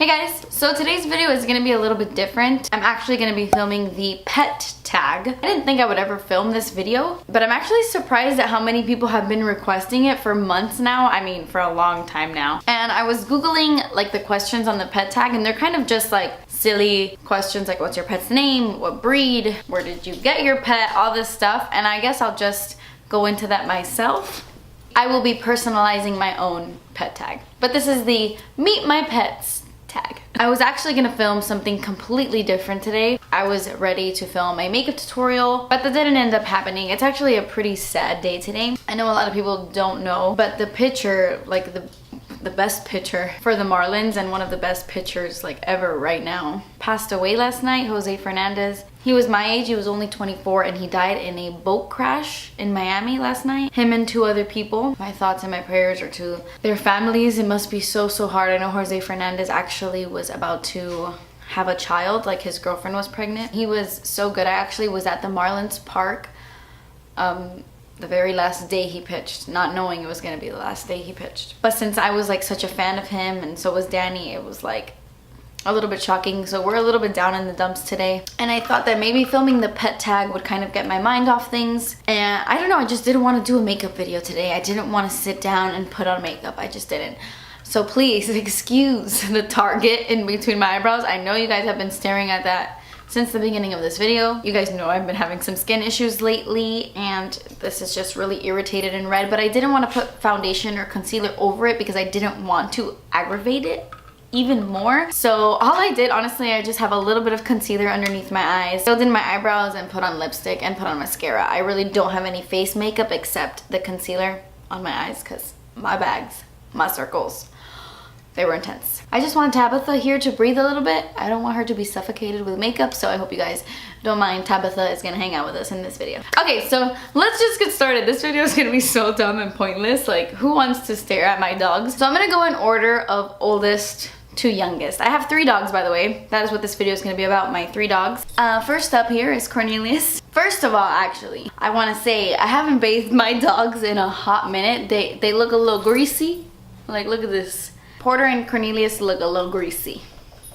Hey guys, so today's video is going to be a little bit different. I'm actually going to be filming the pet tag. I didn't think I would ever film this video, but I'm actually surprised at how many people have been requesting it for months now. I mean, for a long time now. And I was Googling like the questions on the pet tag, and they're kind of just like silly questions like what's your pet's name, what breed, where did you get your pet, all this stuff. And I guess I'll just go into that myself. I will be personalizing my own pet tag. But this is the Meet My Pets tag. I was actually gonna film something completely different today. I was ready to film a makeup tutorial, but that didn't end up happening. It's actually a pretty sad day today. I know a lot of people don't know, but the picture, like the best pitcher for the Marlins and one of the best pitchers like ever right now, passed away last night, Jose Fernandez. He was my age, he was only 24, and he died in a boat crash in Miami last night. Him and two other people. My thoughts and my prayers are to their families. It must be so hard. I know Jose Fernandez actually was about to have a child, like his girlfriend was pregnant. He was so good. I actually was at the Marlins park the very last day he pitched, not knowing it was gonna be the last day he pitched. But since I was like such a fan of him, and so was Danny, it was like a little bit shocking. So we're a little bit down in the dumps today, and I thought that maybe filming the pet tag would kind of get my mind off things. And I don't know, I just didn't want to do a makeup video today. I didn't want to sit down and put on makeup. I just didn't. So please excuse the target in between my eyebrows. I know you guys have been staring at that since the beginning of this video. You guys know I've been having some skin issues lately, and this is just really irritated and red, but I didn't want to put foundation or concealer over it because I didn't want to aggravate it even more. So all I did, honestly, I just have a little bit of concealer underneath my eyes, filled in my eyebrows, and put on lipstick and put on mascara. I really don't have any face makeup except the concealer on my eyes because my bags, my circles, they were intense. I just want Tabitha here to breathe a little bit. I don't want her to be suffocated with makeup, so I hope you guys don't mind. Tabitha is gonna hang out with us in this video. Okay, so let's just get started. This video is gonna be so dumb and pointless. Like, who wants to stare at my dogs? So I'm gonna go in order of oldest to youngest. I have 3 dogs, by the way. That is what this video is gonna be about, my 3 dogs. First up here is Cornelius. First of all, actually, I wanna say I haven't bathed my dogs in a hot minute. They look a little greasy. Like, look at this. Porter and Cornelius look a little greasy.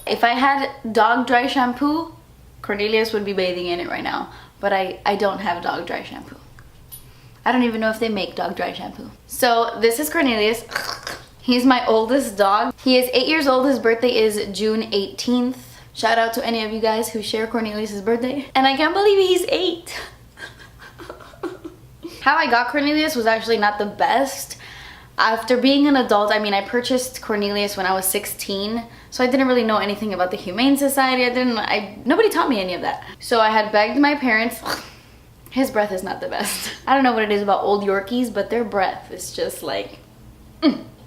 If I had dog dry shampoo, Cornelius would be bathing in it right now. But I don't have dog dry shampoo. I don't even know if they make dog dry shampoo. So this is Cornelius. He's my oldest dog. He is 8 years old. His birthday is June 18th. Shout out to any of you guys who share Cornelius's birthday. And I can't believe he's 8. How I got Cornelius was actually not the best. After being an adult, I mean, I purchased Cornelius when I was 16, so I didn't really know anything about the Humane Society. Nobody taught me any of that. So I had begged my parents. His breath is not the best. I don't know what it is about old Yorkies, but their breath is just like,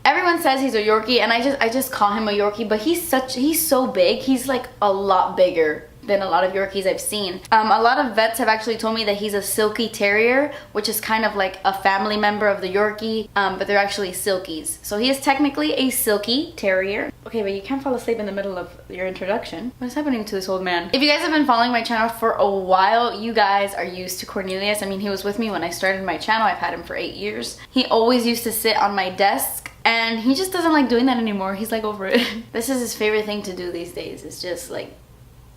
Everyone says he's a Yorkie, and I just call him a Yorkie, but he's so big. He's like a lot bigger than a lot of Yorkies I've seen. A lot of vets have actually told me that he's a silky terrier, which is kind of like a family member of the Yorkie, but they're actually silkies. So he is technically a silky terrier. Okay, but you can't fall asleep in the middle of your introduction. What is happening to this old man? If you guys have been following my channel for a while, you guys are used to Cornelius. I mean, he was with me when I started my channel. I've had him for 8 years. He always used to sit on my desk, and he just doesn't like doing that anymore. He's like over it. This is his favorite thing to do these days. It's just like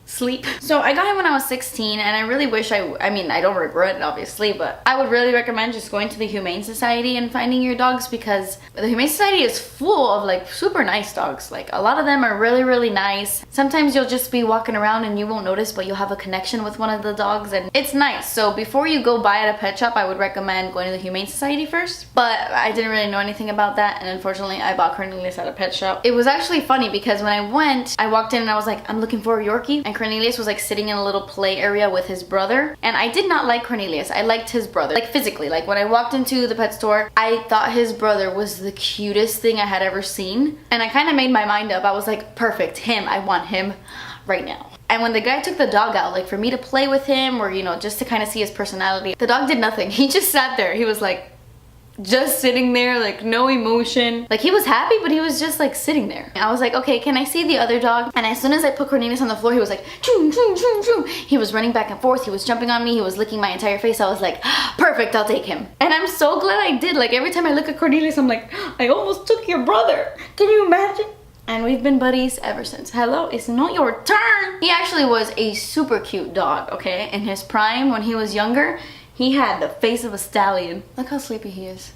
sleep. So I got him when I was 16, and I really wish I mean, I don't regret it obviously, but I would really recommend just going to the Humane Society and finding your dogs, because the Humane Society is full of like super nice dogs. Like, a lot of them are really nice. Sometimes you'll just be walking around and you won't notice, but you'll have a connection with one of the dogs, and it's nice. So before you go buy at a pet shop, I would recommend going to the Humane Society first. But I didn't really know anything about that, and unfortunately I bought Cornelius at a pet shop. It was actually funny because when I went, I walked in and I was like, I'm looking for a Yorkie, and Cornelius was like sitting in a little play area with his brother, and I did not like Cornelius. I liked his brother, like physically. Like, when I walked into the pet store, I thought his brother was the cutest thing I had ever seen, and I kind of made my mind up. I was like, perfect, him, I want him right now. And when the guy took the dog out, like for me to play with him, or, you know, just to kind of see his personality, the dog did nothing. He just sat there. He was like just sitting there, like no emotion. Like, he was happy, but he was just like sitting there. I was like, okay, can I see the other dog? And as soon as I put Cornelius on the floor, he was like choo, choo, choo, choo. He was running back and forth, he was jumping on me, he was licking my entire face. I was like, perfect, I'll take him. And I'm so glad I did. Like, every time I look at Cornelius, I'm like, I almost took your brother. Can you imagine? And we've been buddies ever since. Hello, it's not your turn. He actually was a super cute dog, okay? In his prime, when he was younger, he had the face of a stallion. Look how sleepy he is.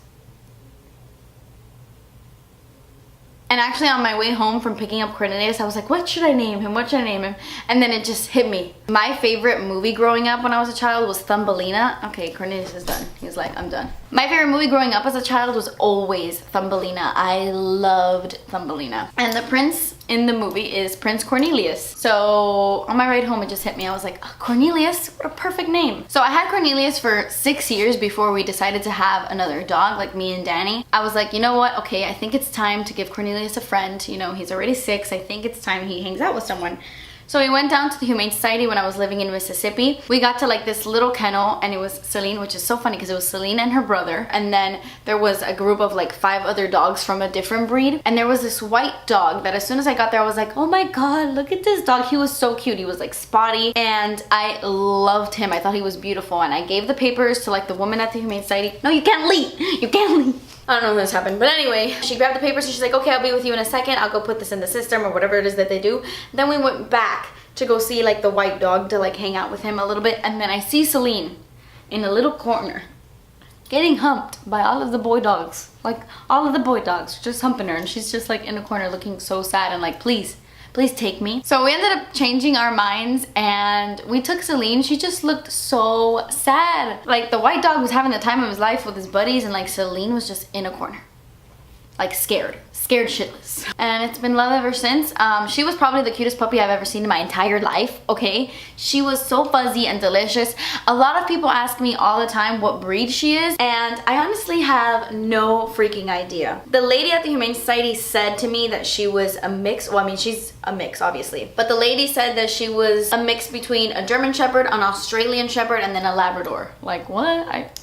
And actually on my way home from picking up Cornelius, I was like, what should I name him? What should I name him? And then it just hit me. My favorite movie growing up when I was a child was Thumbelina. Okay, Cornelius is done. He's like, I'm done. My favorite movie growing up as a child was always Thumbelina. I loved Thumbelina. And the prince in the movie is Prince Cornelius. So on my ride home, it just hit me. I was like, oh, Cornelius, what a perfect name. So I had Cornelius for 6 years before we decided to have another dog, like me and Danny. I was like, you know what? Okay, I think it's time to give Cornelius a friend. You know, he's already 6. I think it's time he hangs out with someone. So we went down to the Humane Society when I was living in Mississippi. We got to like this little kennel, and it was Celine, which is so funny because it was Celine and her brother. And then there was a group of like 5 other dogs from a different breed. And there was this white dog that as soon as I got there, I was like, oh my God, look at this dog. He was so cute. He was like spotty and I loved him. I thought he was beautiful. And I gave the papers to like the woman at the Humane Society. No, you can't leave. You can't leave. I don't know when this happened, but anyway, she grabbed the papers and she's like, okay, I'll be with you in a second. I'll go put this in the system or whatever it is that they do. Then we went back to go see like the white dog to like hang out with him a little bit. And then I see Celine in a little corner getting humped by all of the boy dogs. Like all of the boy dogs just humping her, and she's just like in a corner looking so sad and like, please take me. So we ended up changing our minds and we took Celine. She just looked so sad. Like the white dog was having the time of his life with his buddies, and like Celine was just in a corner. Like scared shitless. And it's been love ever since. She was probably the cutest puppy I've ever seen in my entire life, okay? She was so fuzzy and delicious. A lot of people ask me all the time what breed she is, and I honestly have no freaking idea. The lady at the Humane Society said to me that she was a mix. Well, I mean, she's a mix, obviously. But the lady said that she was a mix between a German Shepherd, an Australian Shepherd, and then a Labrador. Like, what?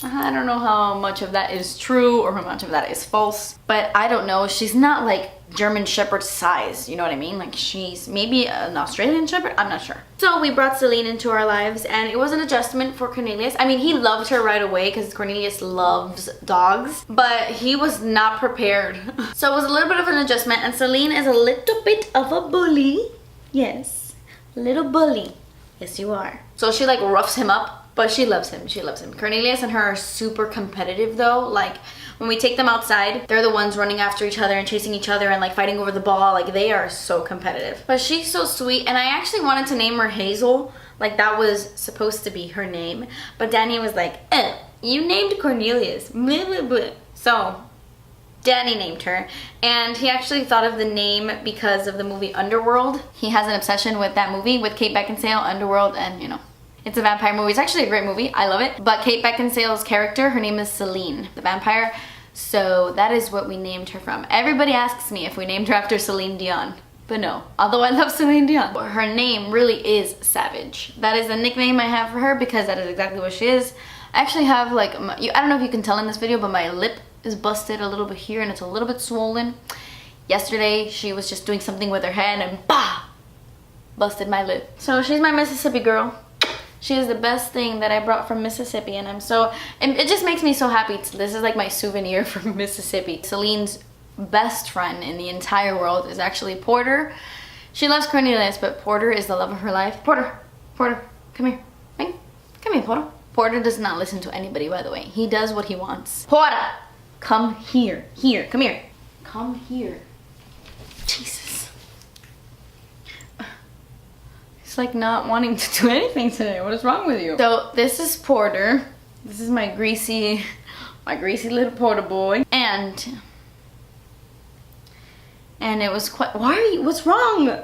I don't know how much of that is true or how much of that is false, but I don't know. She's not like German Shepherd size, you know what I mean? Like she's maybe an Australian Shepherd, I'm not sure. So we brought Celine into our lives, and it was an adjustment for Cornelius. I mean, he loved her right away because Cornelius loves dogs, but he was not prepared. So it was a little bit of an adjustment, and Celine is a little bit of a bully. Yes, little bully. Yes, you are. So she like roughs him up. But she loves him. She loves him. Cornelius and her are super competitive though. Like when we take them outside, they're the ones running after each other and chasing each other and like fighting over the ball. Like they are so competitive. But she's so sweet, and I actually wanted to name her Hazel. Like that was supposed to be her name. But Danny was like, you named Cornelius. Blah, blah, blah. So Danny named her, and he actually thought of the name because of the movie Underworld. He has an obsession with that movie with Kate Beckinsale, Underworld, and you know. It's a vampire movie. It's actually a great movie. I love it. But Kate Beckinsale's character, her name is Celine, the vampire. So that is what we named her from. Everybody asks me if we named her after Celine Dion. But no, although I love Celine Dion. Her name really is Savage. That is the nickname I have for her because that is exactly what she is. I actually have like, I don't know if you can tell in this video, but my lip is busted a little bit here and it's a little bit swollen. Yesterday, she was just doing something with her head and bah! Busted my lip. So she's my Mississippi girl. She is the best thing that I brought from Mississippi, and it just makes me so happy. This is like my souvenir from Mississippi. Celine's best friend in the entire world is actually Porter. She loves Cornelius, but Porter is the love of her life. Porter, come here. Hey, come here, Porter. Porter does not listen to anybody, by the way. He does what he wants. Porter, come here. Come here. Come here. Jesus. It's like not wanting to do anything today. What is wrong with you? So this is Porter. This is my greasy little Porter boy. And it was quite, what's wrong?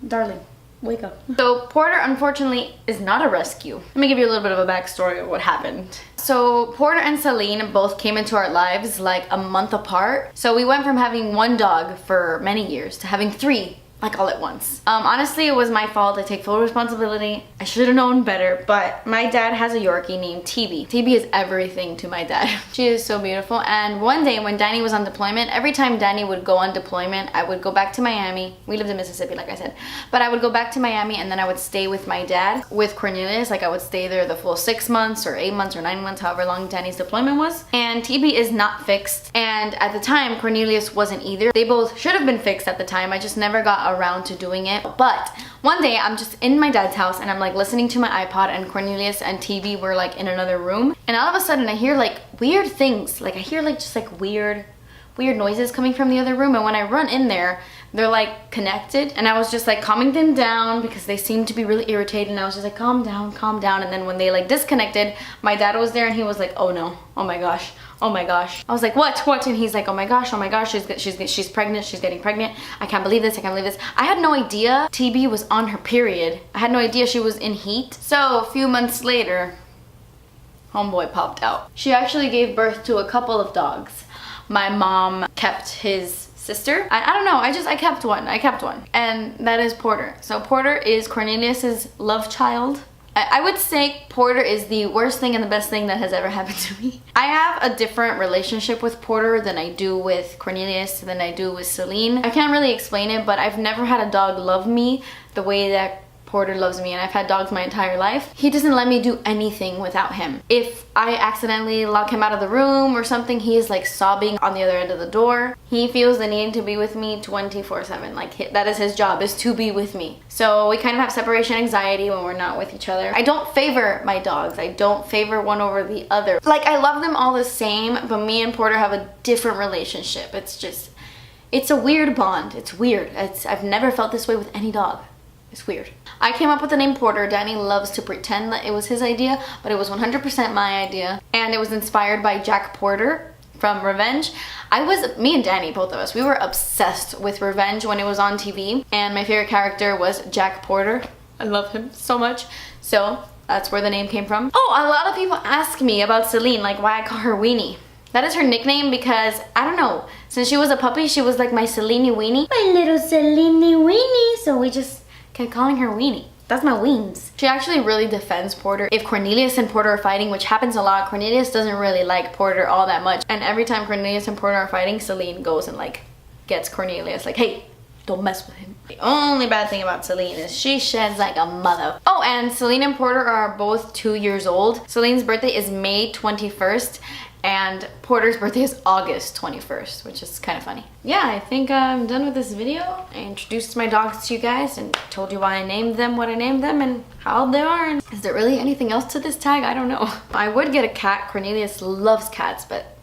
Darling, wake up. So Porter unfortunately is not a rescue. Let me give you a little bit of a backstory of what happened. So Porter and Celine both came into our lives like a month apart. So we went from having one dog for many years to having 3 like all at once. Honestly, it was my fault. I take full responsibility. I should have known better, but my dad has a Yorkie named TB. TB is everything to my dad. She is so beautiful. And one day when Danny was on deployment, every time Danny would go on deployment, I would go back to Miami. We lived in Mississippi, like I said, but I would go back to Miami and then I would stay with my dad with Cornelius. Like I would stay there the full 6 months or 8 months or 9 months, however long Danny's deployment was. And TB is not fixed. And at the time, Cornelius wasn't either. They both should have been fixed at the time. I just never got around to doing it. But one day I'm just in my dad's house and I'm like listening to my iPod, and Cornelius and TB were like in another room, and all of a sudden I hear like weird things. Like I hear like just like weird noises coming from the other room, and when I run in there, they're like connected, and I was just like calming them down because they seemed to be really irritated, and I was just like, calm down, calm down. And then when they like disconnected, my dad was there and he was like, oh no, oh my gosh, oh my gosh. I was like, what? And he's like, oh my gosh, she's pregnant, she's getting pregnant. I can't believe this, I can't believe this. I had no idea TB was on her period. I had no idea she was in heat. So a few months later, homeboy popped out. She actually gave birth to a couple of dogs. My mom kept his sister. I don't know, I kept one. And that is Porter. So Porter is Cornelius's love child. I would say Porter is the worst thing and the best thing that has ever happened to me. I have a different relationship with Porter than I do with Cornelius, than I do with Celine. I can't really explain it, but I've never had a dog love me the way that Porter loves me, and I've had dogs my entire life. He doesn't let me do anything without him. If I accidentally lock him out of the room or something, he is like sobbing on the other end of the door. He feels the need to be with me 24/7. Like that is his job, is to be with me. So we kind of have separation anxiety when we're not with each other. I don't favor my dogs. I don't favor one over the other. Like I love them all the same, but me and Porter have a different relationship. It's a weird bond. It's weird. I've never felt this way with any dog. It's weird. I came up with the name Porter. Danny loves to pretend that it was his idea, but it was 100% my idea. And it was inspired by Jack Porter from Revenge. Me and Danny, both of us, we were obsessed with Revenge when it was on TV. And my favorite character was Jack Porter. I love him so much. So that's where the name came from. Oh, a lot of people ask me about Celine, like why I call her Weenie. That is her nickname because, I don't know, since she was a puppy, she was like my Celine Weenie. My little Celine Weenie. So we just kept calling her Weenie. That's my weens. She actually really defends Porter. If Cornelius and Porter are fighting, which happens a lot, Cornelius doesn't really like Porter all that much. And every time Cornelius and Porter are fighting, Celine goes and like gets Cornelius like, hey, don't mess with him. The only bad thing about Celine is she sheds like a mother. Oh, and Celine and Porter are both 2 years old. Celine's birthday is May 21st. And Porter's birthday is August 21st, which is kind of funny. Yeah, I think I'm done with this video. I introduced my dogs to you guys and told you why I named them, what I named them, and how old they are. And is there really anything else to this tag? I don't know. I would get a cat. Cornelius loves cats, but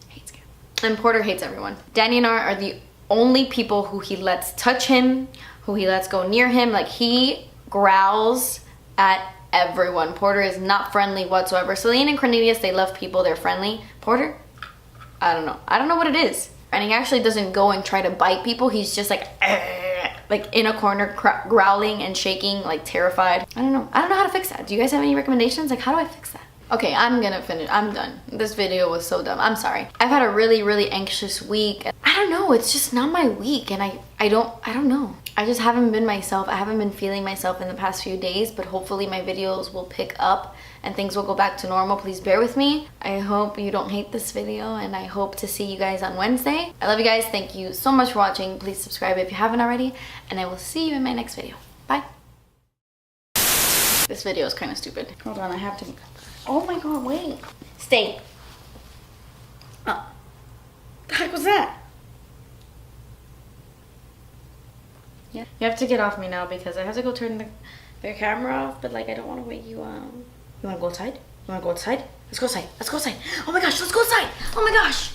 hates cats. And Porter hates everyone. Danny and I are the only people who he lets touch him, who he lets go near him. Like he growls at everyone. Porter is not friendly whatsoever. Celine and Cornelius, they love people, they're friendly. Porter, I don't know what it is. And he actually doesn't go and try to bite people. He's just like in a corner growling and shaking, like terrified. I don't know how to fix that. Do you guys have any recommendations? Like, how do I fix that? Okay, I'm gonna finish. I'm done. This video was so dumb. I'm sorry. I've had a really anxious week. I don't know, it's just not my week, and I don't know. I just haven't been myself. I haven't been feeling myself in the past few days, but hopefully my videos will pick up and things will go back to normal. Please bear with me. I hope you don't hate this video, and I hope to see you guys on Wednesday. I love you guys. Thank you so much for watching. Please subscribe if you haven't already, and I will see you in my next video. Bye. This video is kind of stupid. Hold on, I have to... Oh my god, wait. Stay. Oh. The heck was that? Yeah. You have to get off me now because I have to go turn the camera off, but like I don't want to wake you up. You want to go outside? You want to go outside? Let's go outside. Let's go outside. Oh my gosh, let's go outside. Oh my gosh.